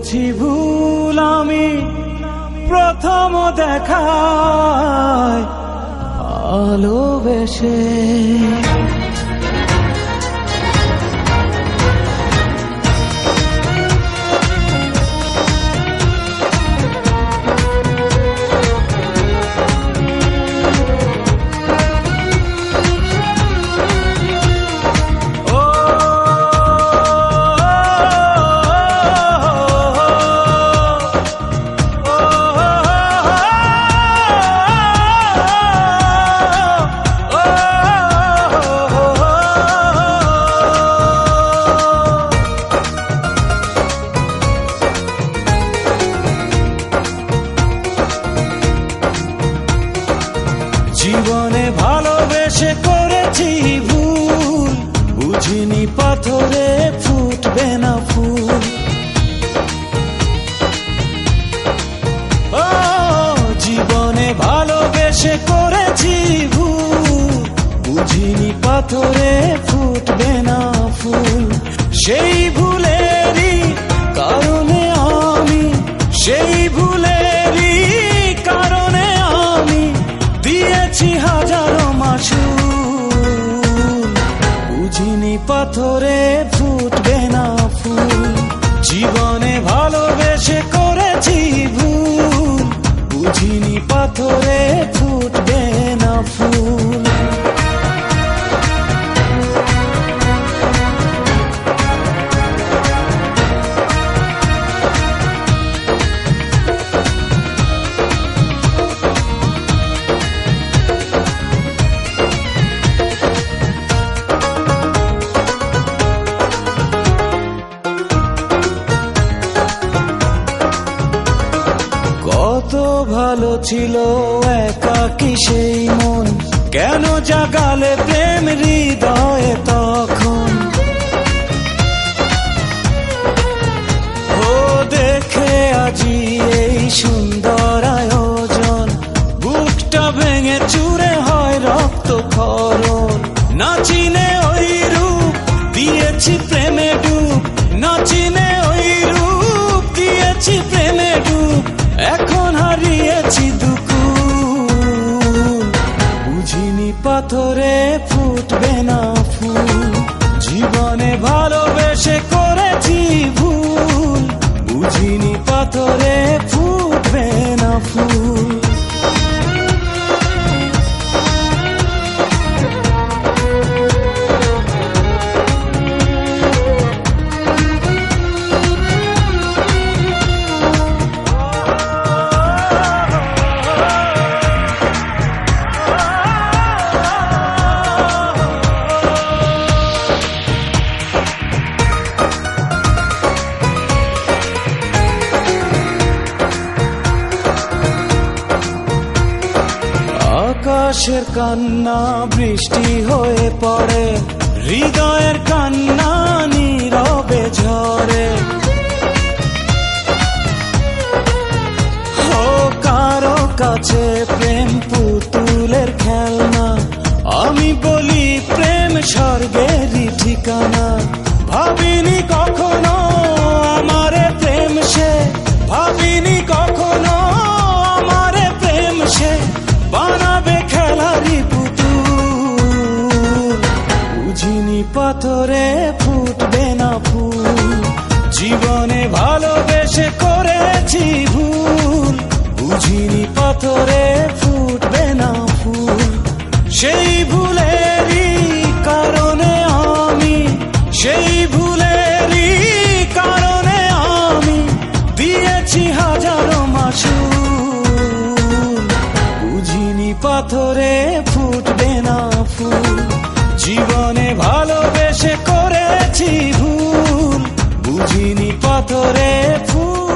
করেছি ভুল আমি প্রথম দেখায় ভালোবেসে। জীবনে ভালোবেসে করেছি ভুল, বুঝিনি পাথরে ফুটবে না ফুল। ও জীবনে ভালোবেসে করেছি ভুল, বুঝিনি পাথরে ফুটবে না ফুল। সেই ভুলেরই কারণে আমি, সেই ভুলেরই কারণে আমি দিয়েছি হাজারো মাসুল। বুঝিনি পাথরে ফুটবে না ফুল, জীবনে ভালোবেসে করেছি ভুল, বুঝিনি পাথরে ফুটবে না ফুল। কত ভালো ছিল একাকী সেই মন, কেন জাগালে প্রেম হৃদয়ে তখন। ও দেখে আজি এই সুন্দর আয়োজন, বুকটা ভেঙে চুরে হয় রক্তক্ষরণ। না চিনে ওই রূপ দিয়েছি প্রেমে ডুব, না চিনে ওই রূপ দিয়েছি প্রেমে ডুব। এখন হারিয়েছি দুকুল, বুঝিনি পাথরে ফুটবে না ফুল। জীবনে ভালোবেসে করেছি ভুল, বুঝিনি পাথরে ফুটবে না ফুল। আকাশের কান্না বৃষ্টি হয়ে পড়ে, হৃদয়ের কান্না নীরবে ঝরে। ও কারো কাছে প্রেম পুতুলের খেলনা, আমি বলি প্রেম স্বর্গেরই ঠিকানা। ভাবিনি কখনো আমারে প্রেম সে, ভাবিনি কখনো আমারে প্রেম সে বানাবে খেলারি পুতুল। বুঝিনি পাথরে ফুটবে না ফুল, জীবনে ভালোবেসে করেছি ভুল, বুঝিনি পাথরে ফুটবে না ফুল। সেই ভুলেরই কারণে আমি, সেই ভুলেরই কারণে আমি দিয়েছি হাজারো মাসুল। বুঝিনি পাথরে ফুটবে না ফুল, জীবনে ভালোবেসে করেছি ভুল, বুঝিনি পাথরে ফুল।